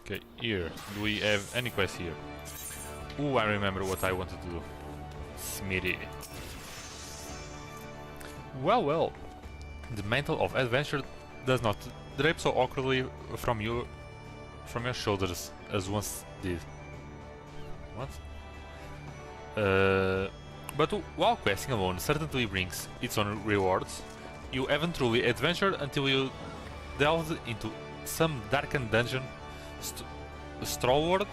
Okay, here. Do we have any quest here? Ooh, I remember what I wanted to do. Smitty. Well, well. The mantle of adventure does not drape so awkwardly from your shoulders as once did. What? But while questing alone certainly brings its own rewards, you haven't truly adventured until you delved into some darkened dungeon. Stalwart?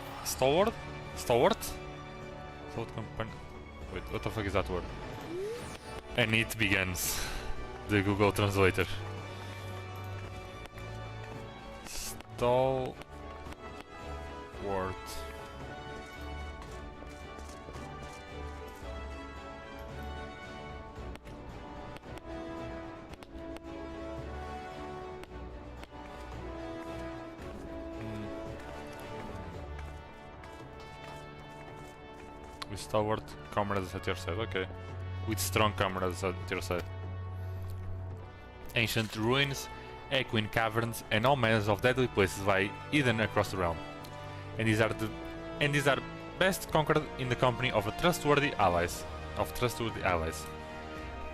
Wait, what the fuck is that word? And it begins. The Google Translator. Stalwart. With stalwart comrades at your side, okay. With strong comrades at your side. Ancient ruins, echoing caverns, and all manners of deadly places lie hidden across the realm. And these are best conquered in the company of trustworthy allies.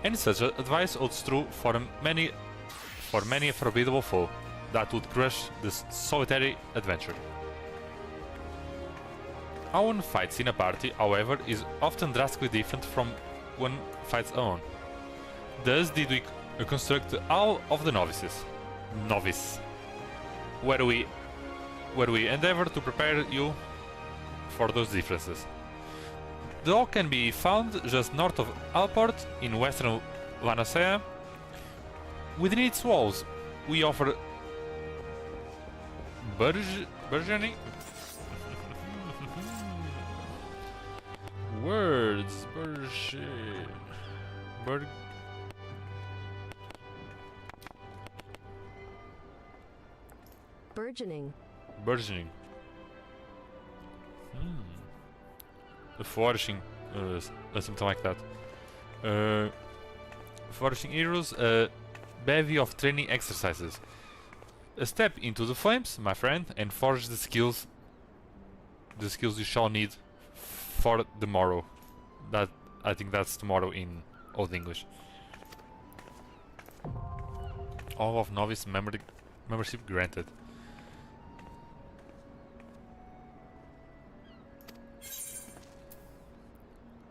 And such advice holds true for many a formidable foe that would crush this solitary adventure. How one fights in a party, however, is often drastically different from one fights alone. Thus did we construct all of the novices, where we endeavor to prepare you for those differences. The hall can be found just north of Alport in western Lanacea. Within its walls, we offer burgeoning words, burgeoning. Flourishing, something like that. Flourishing heroes, bevy of training exercises. Step into the flames, my friend, and forge the skills you shall need for the morrow. I think that's tomorrow in Old English. All of novice membership granted.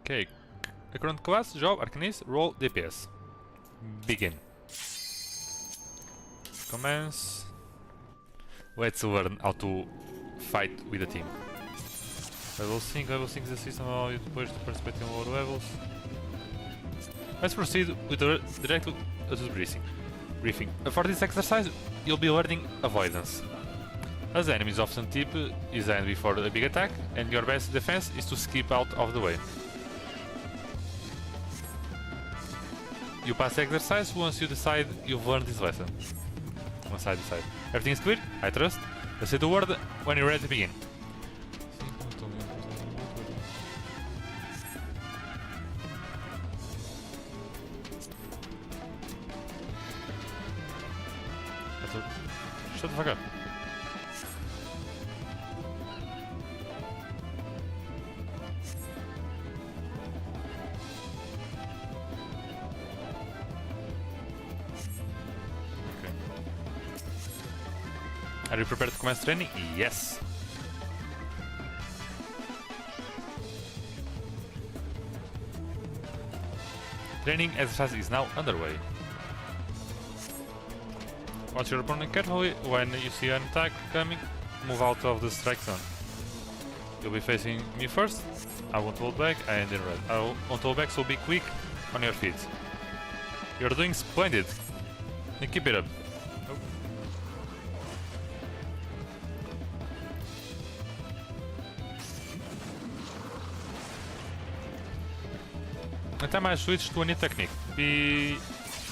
Okay, the current class, job, Arcanist, roll DPS. Begin. Commence. Let's learn how to fight with a team. Level 5 is the system allows you to push to participate in lower levels. Let's proceed with direct to briefing. For this exercise, you'll be learning avoidance. As enemies often tip his hand before a big attack, and your best defense is to skip out of the way. You pass the exercise once you decide you've learned this lesson. Once I decide. Everything is clear? I trust. Let's say the word when you're ready to begin. Shut the fuck up. Okay. Are you prepared to commence training? Yes. Training exercise is now underway. Watch your opponent carefully. When you see an attack coming, move out of the strike zone. You'll be facing me first. I won't hold back, and then red. I won't hold back, so be quick on your feet. You're doing splendid. And keep it up. Oh. The time I switch to a new technique,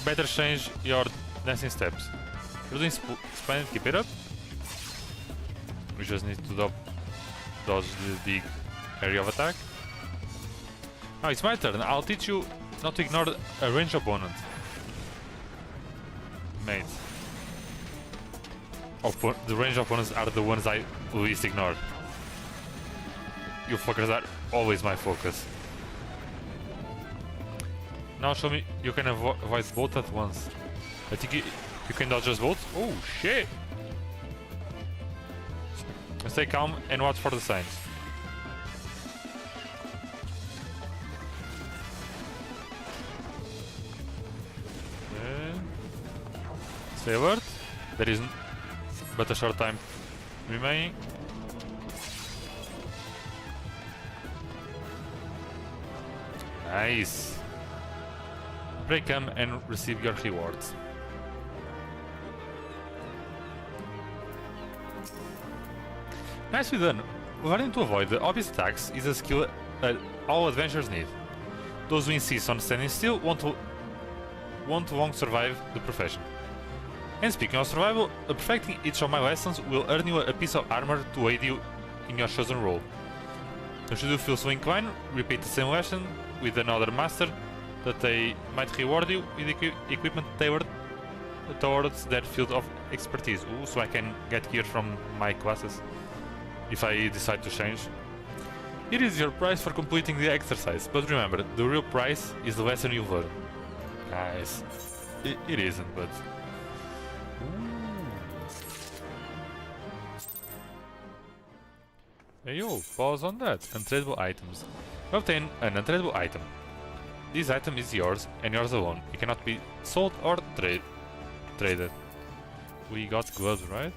better change your dancing steps. You're doing splendid, keep it up. We just need to dodge the big area of attack. Now it's my turn. I'll teach you not to ignore a ranged opponent. Mate. the ranged opponents are the ones I least ignore. You fuckers are always my focus. Now show me you can avoid both at once. I think you can dodge us both. Oh shit! Stay calm and watch for the signs. Okay. Stay alert. There is but a short time remaining. Nice. Break them and receive your rewards. Nicely done. Learning to avoid the obvious attacks is a skill that all adventurers need. Those who insist on standing still won't long survive the profession. And speaking of survival, perfecting each of my lessons will earn you a piece of armor to aid you in your chosen role. Should you feel so inclined, repeat the same lesson with another master that they might reward you with equipment tailored towards their field of expertise. Ooh, so I can get gear from my classes if I decide to change. It is your price for completing the exercise, but remember, the real price is the lesson you learn. Nice. It isn't, but... Hey yo, pause on that. Untradeable items. Obtain an untradeable item. This item is yours and yours alone. It cannot be sold or traded. We got gloves, right?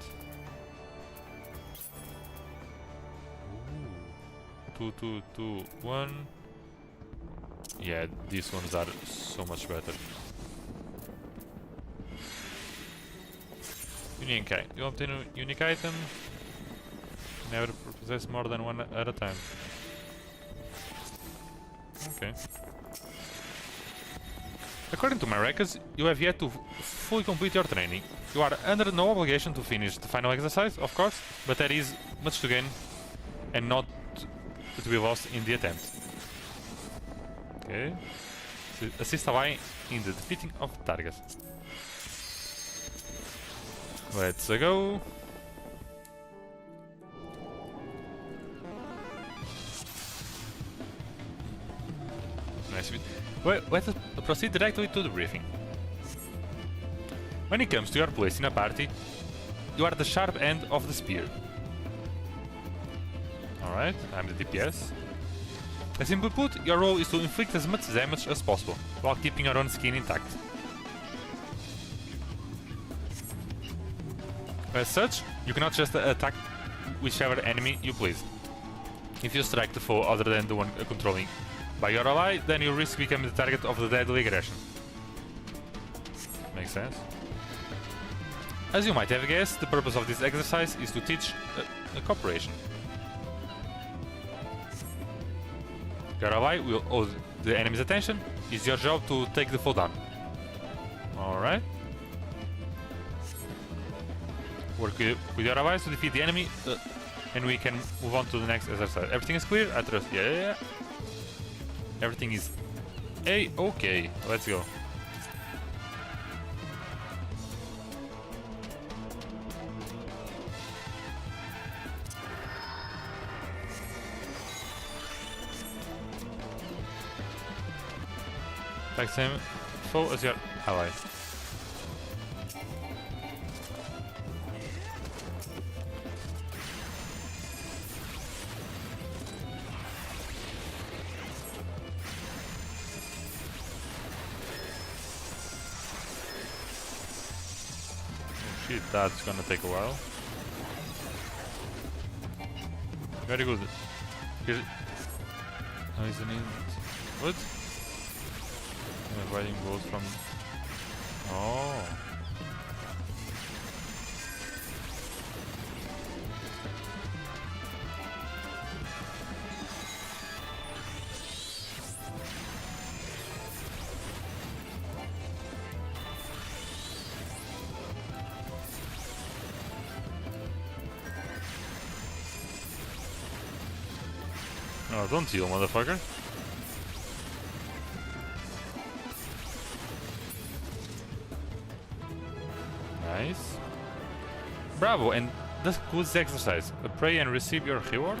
Ooh. 2, 2, 2, 1. Yeah, these ones are so much better. Unique item. You obtain a unique item. Never possess more than one at a time. Okay. According to my records, you have yet to fully complete your training. You are under no obligation to finish the final exercise, of course, but there is much to gain and not to be lost in the attempt. Okay. Assist ally in the defeating of targets. Let's go. Nice. Well, let us proceed directly to the briefing. When it comes to your place in a party, you are the sharp end of the spear. Alright, I'm the DPS. Simply put, your role is to inflict as much damage as possible, while keeping your own skin intact. As such, you cannot just attack whichever enemy you please. If you strike the foe other than the one controlling by your ally, then you risk becoming the target of the deadly aggression. Makes sense. As you might have guessed, the purpose of this exercise is to teach cooperation. Your ally will owe the enemy's attention. It's your job to take the foe down. Alright. Work with your allies to defeat the enemy, and we can move on to the next exercise. Everything is clear? I trust. Yeah. Everything is A-okay. Let's go. Like same foe as your ally. That's gonna take a while. Very good. Here. Oh, isn't it? What? I'm avoiding blows from. Oh. Oh, don't heal, motherfucker. Nice. Bravo, and that concludes the exercise. Pray and receive your reward.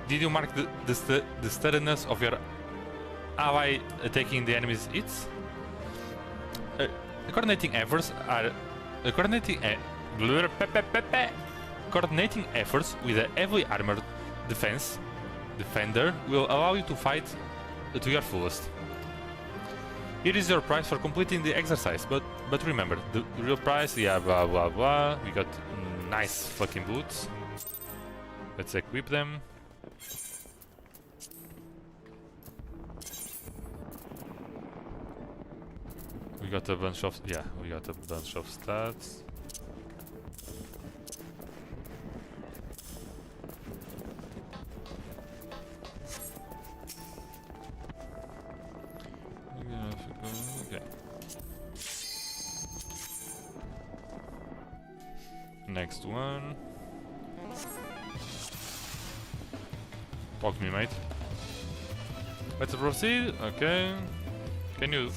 Did you mark the sturdiness of your ally taking the enemy's hits? Coordinating efforts with a heavily armored defender will allow you to fight to your fullest. Here is your prize for completing the exercise, but remember, the real prize, yeah, blah blah blah. We got nice fucking boots. Let's equip them. We got a bunch of stats. Okay. Next one. Talk to me, mate. Let's proceed. Okay. Can you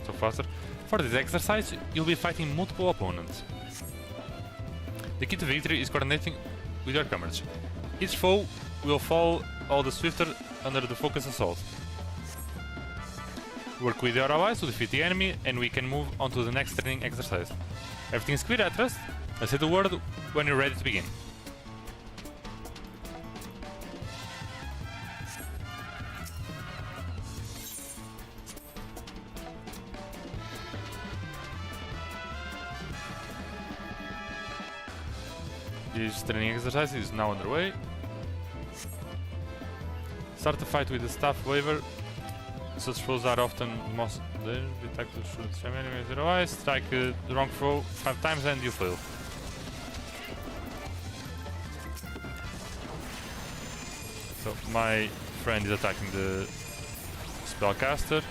so faster? For this exercise, you'll be fighting multiple opponents. The key to victory is coordinating with your courage. Each foe will fall all the swifter under the focus assault. Work with your allies to defeat the enemy, and we can move on to the next training exercise. Everything's clear, I trust? I'll say the word when you're ready to begin. This training exercise is now underway. Start the fight with the staff waver. Such foes are often the most dangerous. Be tactical, shoot the enemy with your eyes. Strike the wrong foe 5 times and you fail. So my friend is attacking the spellcaster.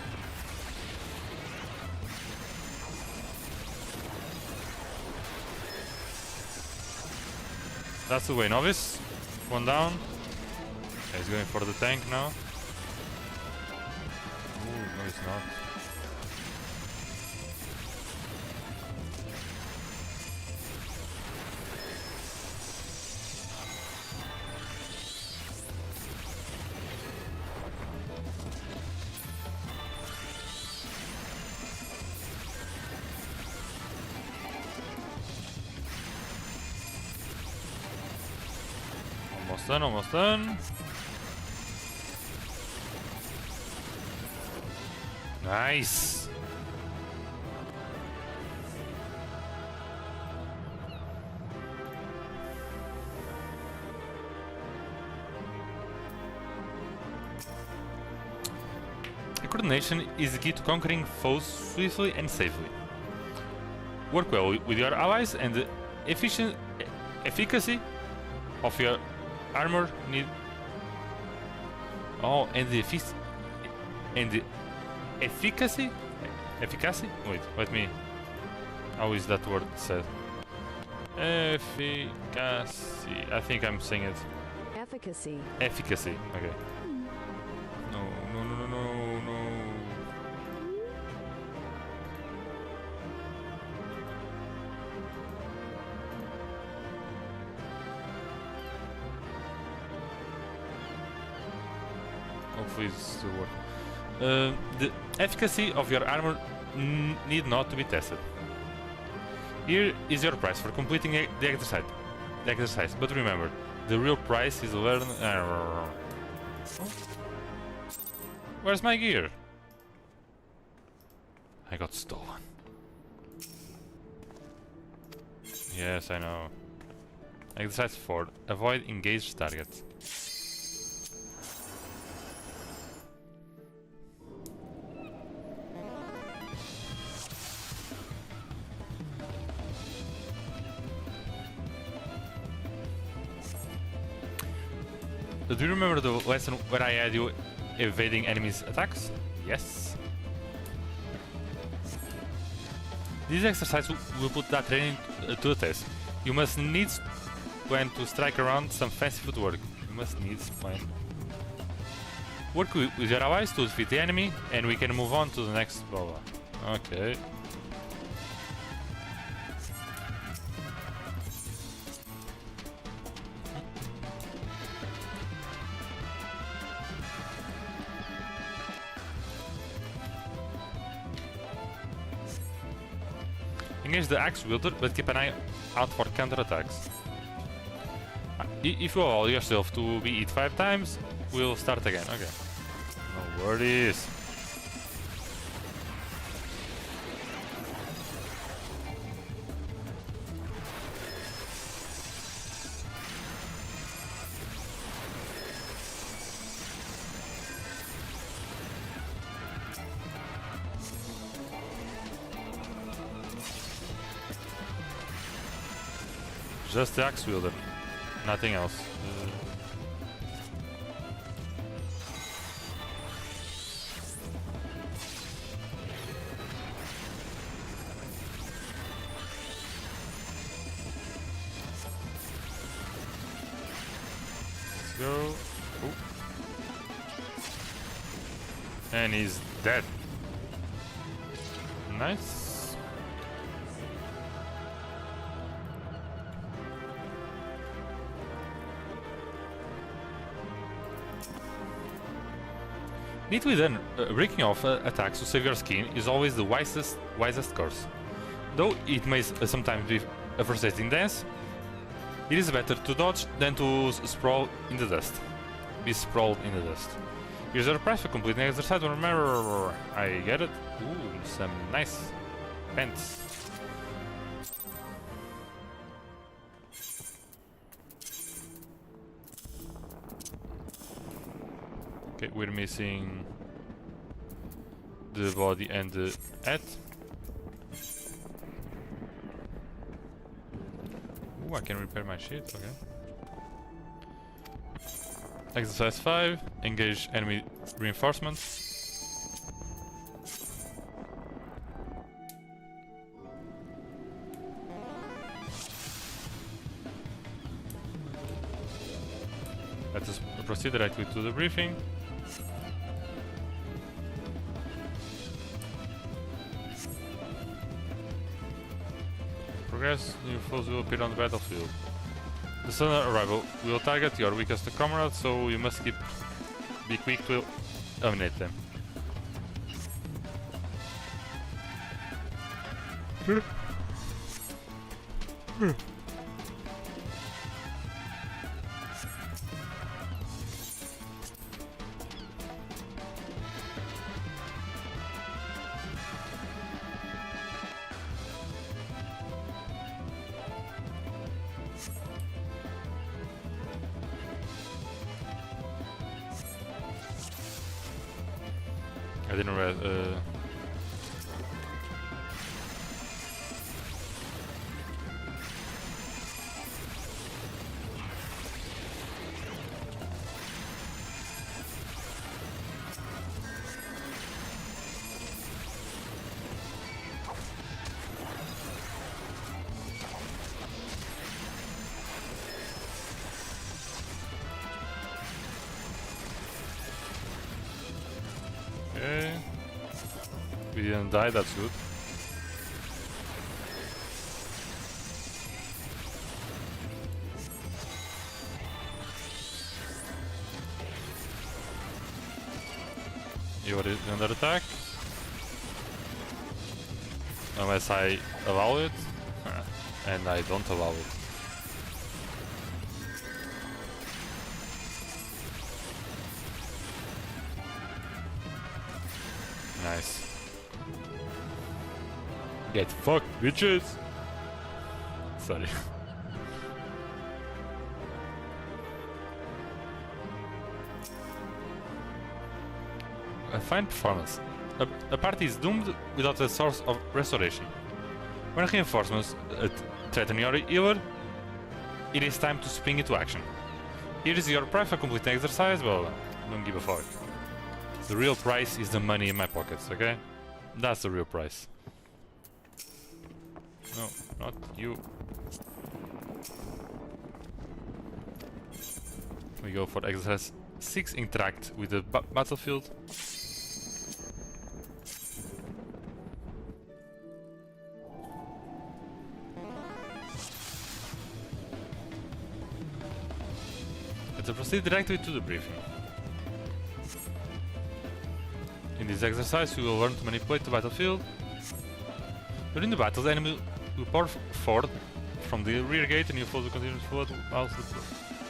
That's the way, novice. One down. Okay, he's going for the tank now. Ooh, no, he's not. Almost done, almost done. Nice. Coordination is the key to conquering foes swiftly and safely. Work well with your allies, and the efficacy of your armor need. Oh, and the efficacy? Efficacy? Wait, let me. How is that word said? Efficacy. I think I'm saying it. Efficacy. Efficacy. Okay. No. Hopefully it's still working. The efficacy of your armor need not to be tested. Here is your prize for completing the exercise. But remember, the real prize is learn. Where's my gear? I got stolen. Yes, I know. Exercise 4. Avoid engaged targets. Do you remember the lesson where I had you evading enemies' attacks? Yes. This exercise will put that training to the test. You must needs plan to strike around some fancy footwork. You must needs plan. Work with your allies to defeat the enemy, and we can move on to the next blah blah. Okay. Engage the axe wielder, but keep an eye out for counterattacks. If you allow yourself to be hit 5 times, we'll start again. Okay. No worries. Just the axe wielder, nothing else. Let's go. Ooh. And he's dead. Nice. Neatly done. Breaking off attacks to save your skin is always the wisest course. Though it may sometimes be a frustrating dance, it is better to dodge than to sprawl in the dust. Be sprawled in the dust. Here's your prize for completing the exercise. Remember, I get it. Ooh, some nice pants. Okay, we're missing the body and the head. Ooh, I can repair my shit, okay. Exercise 5, engage enemy reinforcements. Let us proceed directly to the briefing. Progress, new foes will appear on the battlefield. The sudden arrival will target your weakest comrades, so you must be quick to eliminate them. I didn't read. Okay. We didn't die, that's good. You are under attack. Unless I allow it. And I don't allow it. Nice. Get fucked, bitches! Sorry. A fine performance. A party is doomed without a source of restoration. When reinforcements threaten your healer, it is time to spring into action. Here is your price for completing exercise, well, don't give a fuck. The real price is the money in my pockets, okay? That's the real price. No, not you. We go for exercise 6 interact with the battlefield. Let's proceed directly to the briefing. In this exercise, you will learn to manipulate the battlefield. During the battle, the enemy will pour forward from the rear gate and you follow the continuous flow whilst the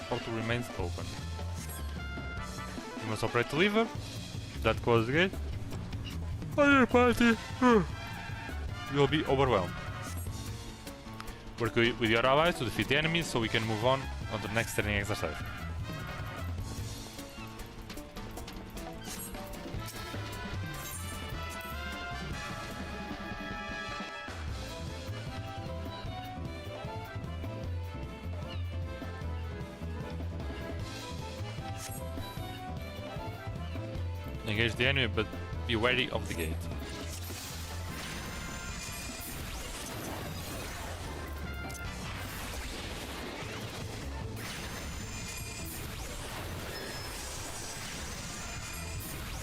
portal remains open. You must operate the lever that closes the gate, or your party will be overwhelmed. Work with your allies to defeat the enemies so we can move on to the next training exercise. Engage the enemy, but be wary of the gate.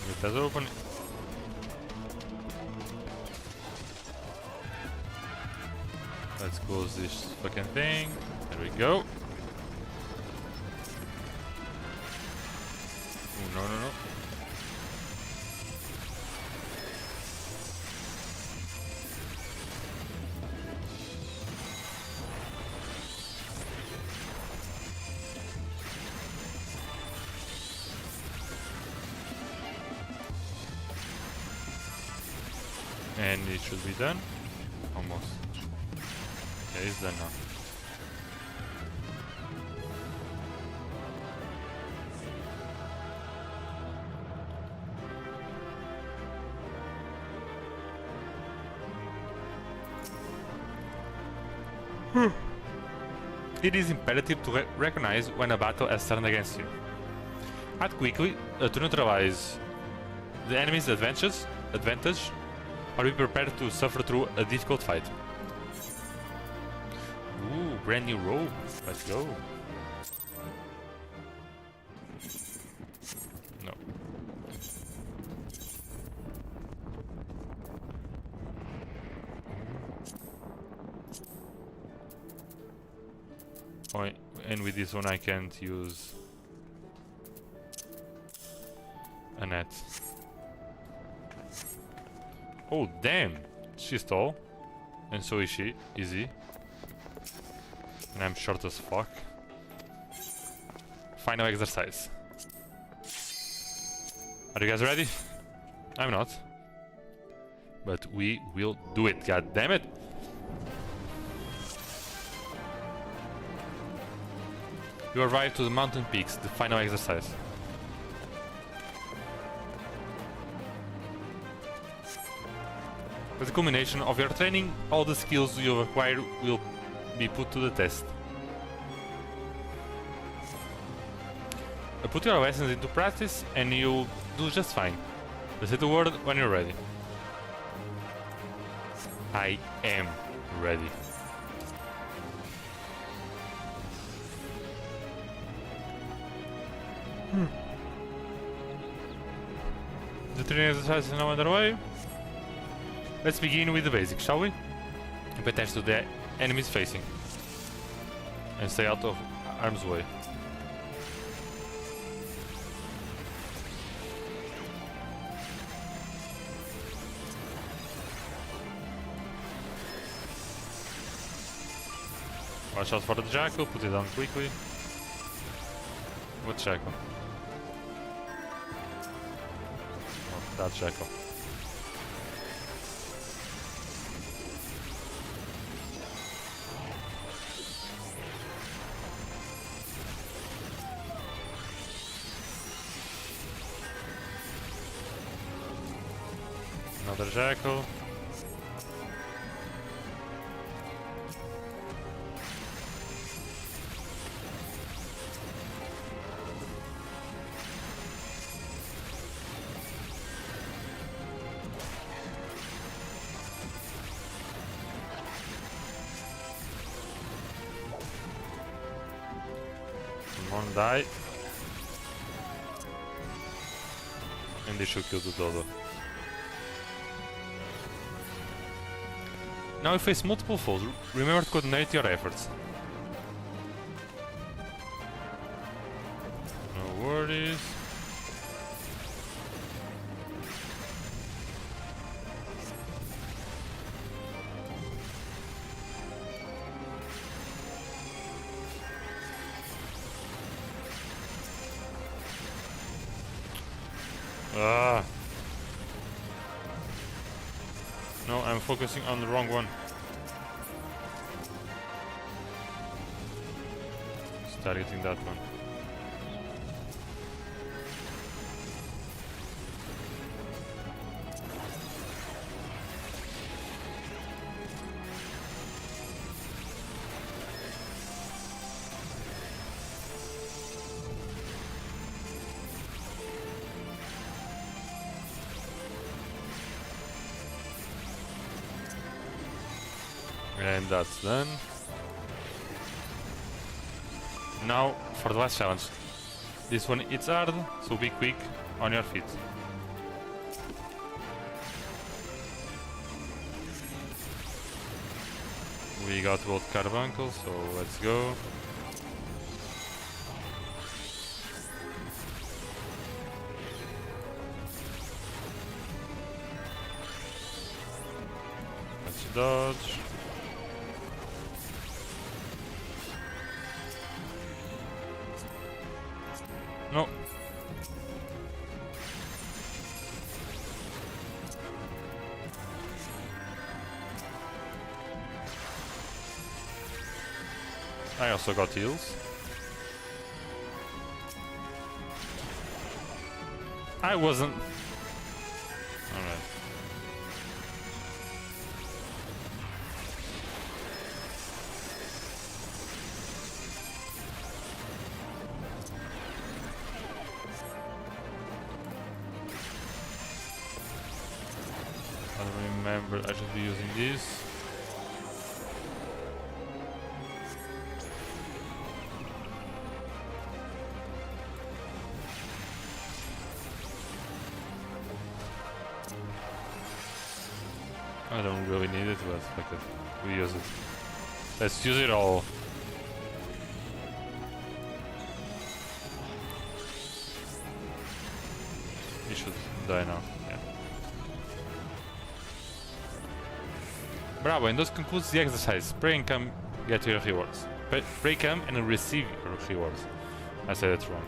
Gate is open. Let's close this fucking thing. There we go. Oh, no. And it should be done. Almost. Okay, it's done now. It is imperative to recognize when a battle has turned against you. Act quickly to neutralize the enemy's advantage, or be prepared to suffer through a difficult fight. Ooh, brand new robe. Let's go. No. Oh, and with this one I can't use a net. Oh damn! She's tall. And so is she. Easy. And I'm short as fuck. Final exercise. Are you guys ready? I'm not. But we will do it, god damn it! You arrive to the mountain peaks, the final exercise. With the culmination of your training, all the skills you have acquired will be put to the test. Put your lessons into practice and you'll do just fine. Just say the word when you're ready. I am ready. The training exercise is now underway. Let's begin with the basics, shall we? Pay attention to the enemies facing. And stay out of harm's way. Watch out for the jackal, put it down quickly. What jackal? Oh, that jackal. Another jackal. Come on, die. he should kill the dodo. Now you face multiple foes. Remember to coordinate your efforts. No worries. Ah. No, I'm focusing on the wrong one. Just targeting that one. And that's done. Now for the last challenge. This one it's hard, so be quick on your feet. We got both carbuncles, so let's go. Let's dodge. No. I also got heals. I wasn't. Alright. I don't remember, I should be using this. I don't really need it, but fuck it. We use it. Let's use it all. You should die now. Yeah. Bravo, and thus concludes the exercise. Pray and come get your rewards. Pray come and receive your rewards. I said it wrong.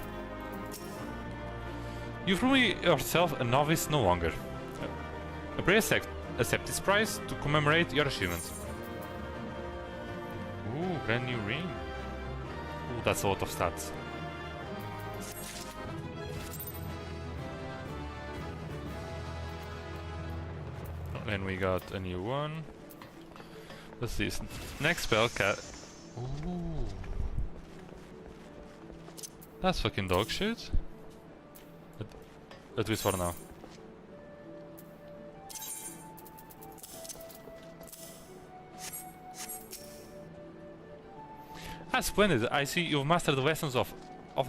You've proven yourself a novice no longer. Pray accept this prize to commemorate your achievement. Ooh, brand new ring. Ooh, that's a lot of stats. And we got a new one. What's this? Next spell Ooh. That's fucking dog shit. At least for now. Ah, splendid. I see you've mastered the lessons of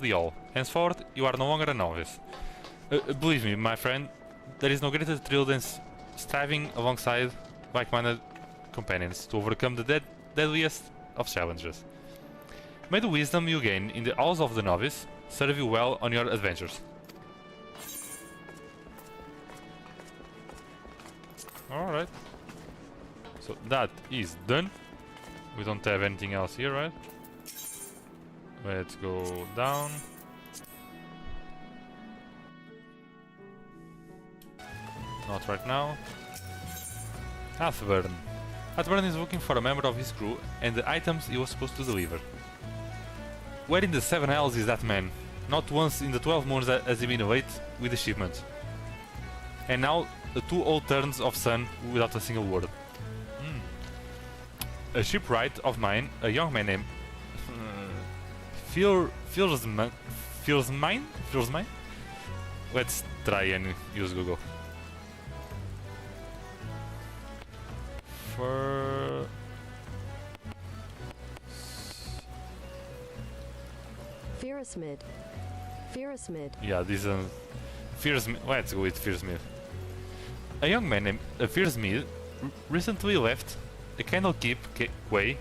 the all. Henceforth, you are no longer a novice. Believe me, my friend, there is no greater thrill than striving alongside like-minded companions to overcome the deadliest of challenges. May the wisdom you gain in the halls of the novice serve you well on your adventures. Alright. So that is done. We don't have anything else here, right? Let's go down. Not right now. Athburn. Athburn is looking for a member of his crew and the items he was supposed to deliver. Where in the 7 hells is that man? Not once in the 12 months has he been late with the shipment. And now, the 2 old turns of sun without a single word. A shipwright of mine, a young man named Feels mine? Let's try and use Google. For Ferrismid. yeah, this is Let's go with Fearsmith. A young man named Fearsmith recently left a Candlekeep Quay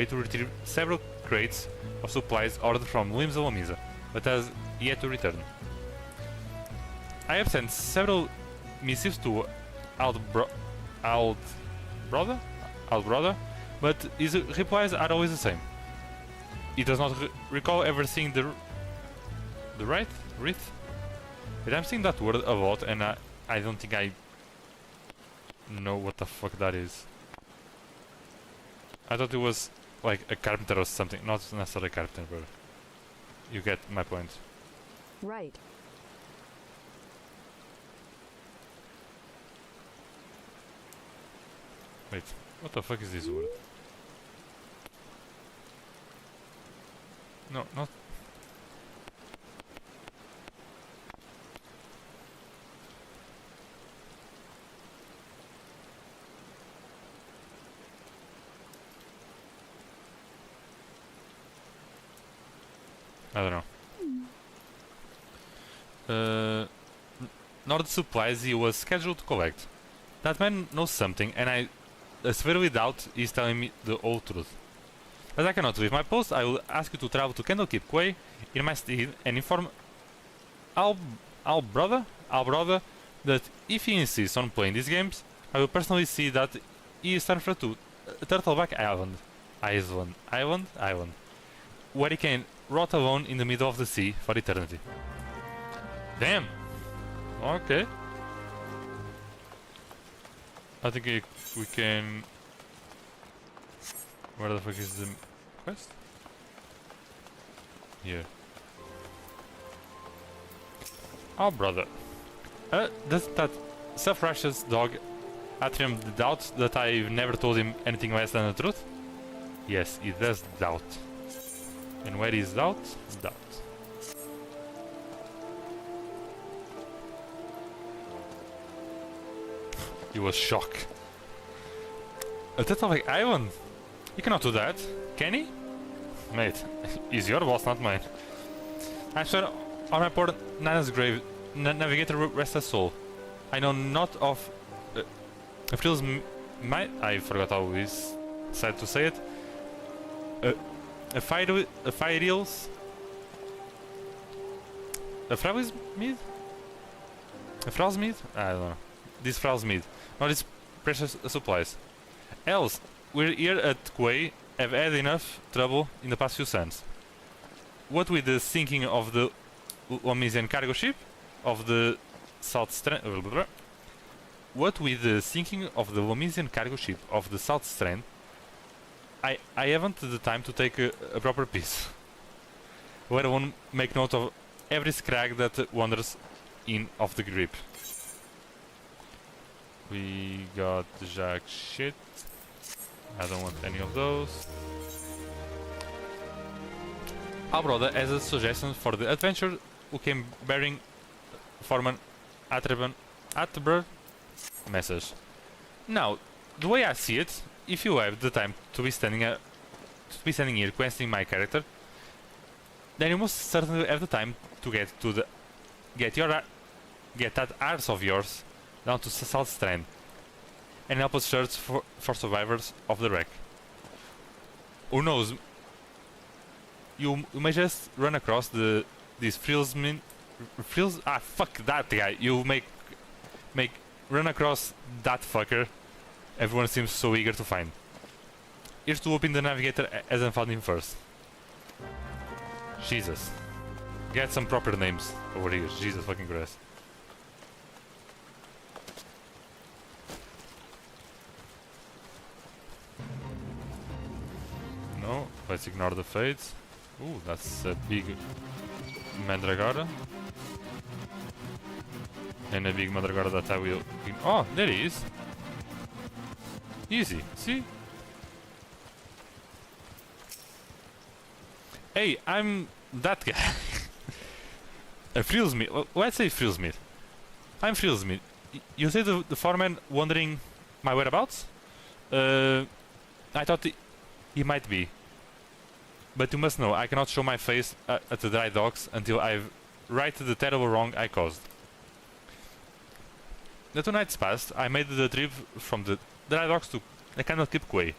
to retrieve several crates of supplies ordered from Limbs of Lamisa, but has yet to return. I have sent several missives to Aldbrother, but his replies are always the same. He does not recall ever seeing the wreath. But I'm seeing that word a lot, and I don't think I know what the fuck that is. I thought it was like a carpenter or something, not necessarily a carpenter, but you get my point. Right. Wait, what the fuck is this word? No, not... I don't know. Not the supplies he was scheduled to collect. That man knows something, and I severely doubt he's telling me the whole truth. As I cannot leave my post, I will ask you to travel to Candlekeep Quay in my stead and inform Aldbrother that if he insists on playing these games, I will personally see that he is transferred to Turtleback Island, where he can rot alone in the middle of the sea for eternity. Damn! Okay. I think we can... Where the fuck is the quest? Here. Oh, brother. Does that self-righteous dog Atrium doubt that I've never told him anything less than the truth? Yes, he does doubt. And where is doubt? Doubt. He was shocked. A Turtleback Island? You cannot do that, can he? Mate, he's your boss, not mine. I swear on my poor Nana's grave, Navigator rest her soul. I know not of... Frills I forgot how it's said to say it. A Firials... A Frowsmead? A Frowsmead? I don't know. This Frowsmead. Not its precious supplies. Else, we're here at Quay have had enough trouble in the past few suns. What with the sinking of the Lomisian cargo ship of the South Strand... What with the sinking of the Lomisian cargo ship of the South Strand, I haven't the time to take a proper piece. Let alone make note of every scrag that wanders in off the grip. We got jack shit. I don't want any of those. Our brother has a suggestion for the adventure who came bearing Foreman Atterburn message. Now, the way I see it, if you have the time to be standing here questing my character, then you must certainly have the time to get that arse of yours down to South Strand and help us search for survivors of the wreck. Who knows? You may just run across these Frillsmen. Fuck that guy. You make run across that fucker. Everyone seems so eager to find. Here's to hoping the Navigator hasn't found him first. Jesus. Get some proper names over here. Jesus fucking Christ. No, let's ignore the fades. Ooh, that's a big Mandragora. And a big Mandragora that I will... Oh, there he is! Easy, see? Hey, I'm that guy. A Frillsmith. Let's say Frillsmith. I'm Frillsmith. You say the foreman wondering my whereabouts? I thought he might be. But you must know, I cannot show my face at the dry docks until I've righted the terrible wrong I caused. The 2 nights passed, I made the trip from the dry docks to the Candlekeep Quay,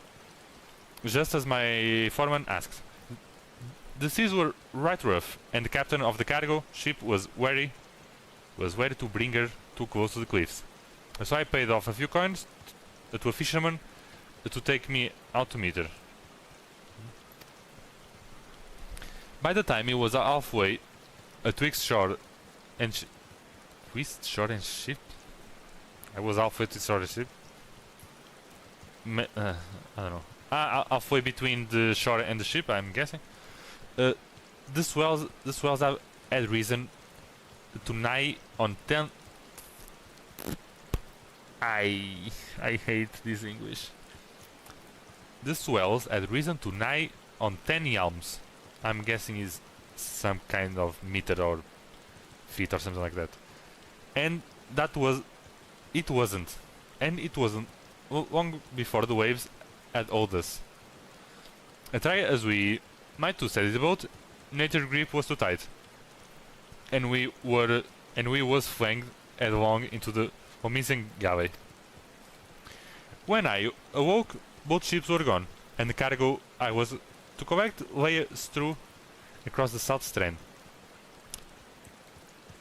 just as my foreman asked. The seas were right rough, and the captain of the cargo ship was wary to bring her too close to the cliffs. So I paid off a few coins to a fisherman to take me out to meet her. By the time he was halfway twixt shore and ship? I was halfway to shore and ship. I don't know. Halfway between the shore and the ship, I'm guessing. The swells have had reason to nigh on 10. I hate this English. The swells had risen to nigh on 10 yalms. I'm guessing is some kind of meter or feet or something like that. And it wasn't long before the waves had owed us. Try as we might to steady the boat, nature's grip was too tight, and we was flung headlong into the Omisen galley. When I awoke, both ships were gone, and the cargo I was to collect lay strewn across the south strand.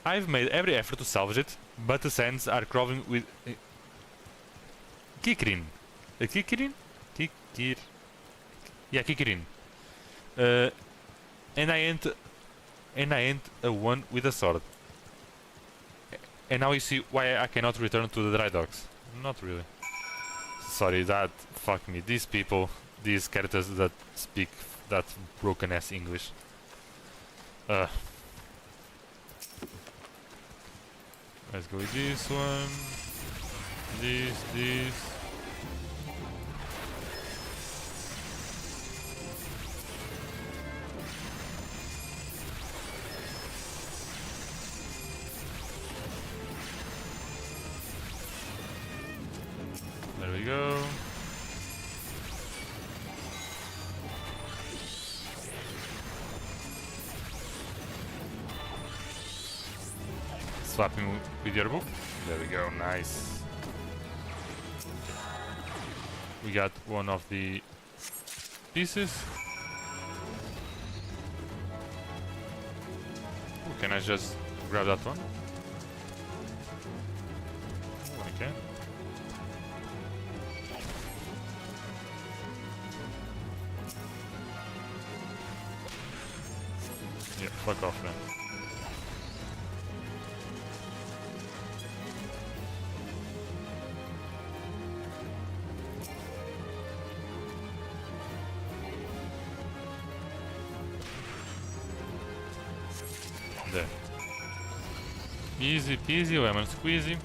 I've made every effort to salvage it, but the sands are crawling with kikrin. Kikrin? Yeah, kikrin. And I ain't a one with a sword. And now you see why I cannot return to the dry docks. Not really. Sorry, that fucked me. These people, these characters that speak that broken ass English. Let's go with this one. This. There we go. Swapping with your book. There we go, nice. We got one of the pieces. Ooh, can I just grab that one? Oh, I can. Yeah, fuck off then. There. Easy peasy, lemon squeezy.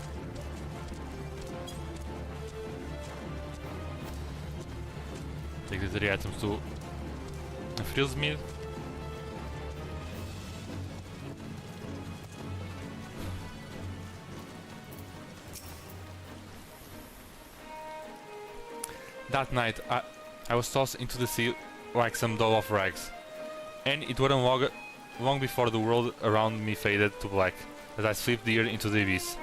Take the 3 items to Frilsmith. That night, I was tossed into the sea like some doll of rags, and it wasn't long before the world around me faded to black as I slipped deep into the abyss.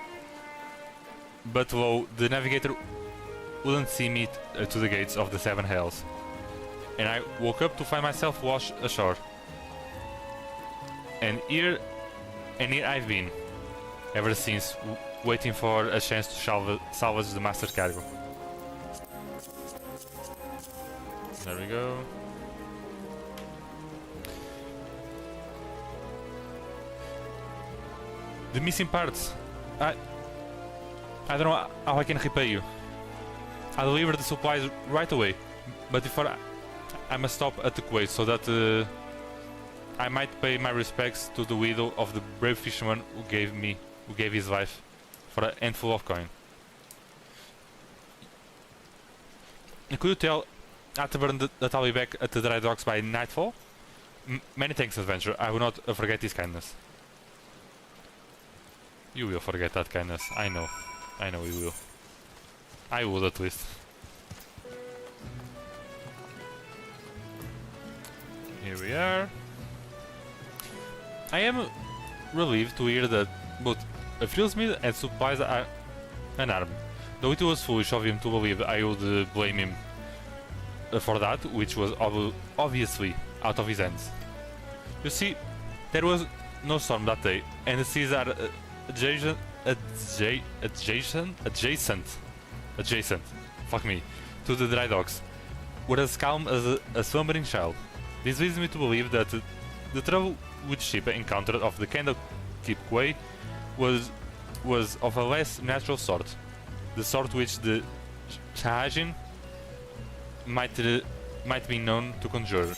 But lo, the navigator wouldn't see me to the gates of the 7 hells, and I woke up to find myself washed ashore. And here I've been, ever since, waiting for a chance to salvage the master's cargo. There we go. The missing parts. I don't know how I can repay you. I delivered the supplies right away, but before I must stop at the quay so that I might pay my respects to the widow of the brave fisherman who gave his life for a handful of coin. Could you tell Atterburn that I'll be back at the dry docks by nightfall? Many thanks, adventurer. I will not forget his kindness. You will forget that kindness. I know you will. I would at least. Here we are. I am relieved to hear that both Frilsmith and supplies are unarmed. Though it was foolish of him to believe I would blame him for that, which was obviously out of his hands. You see, there was no storm that day, and the seas are adjacent, fuck me, to the dry docks, were as calm as a slumbering child. This leads me to believe that the trouble which ship encountered off the Candlekeep Quay was of a less natural sort, the sort which the Shahajin might be known to conjure.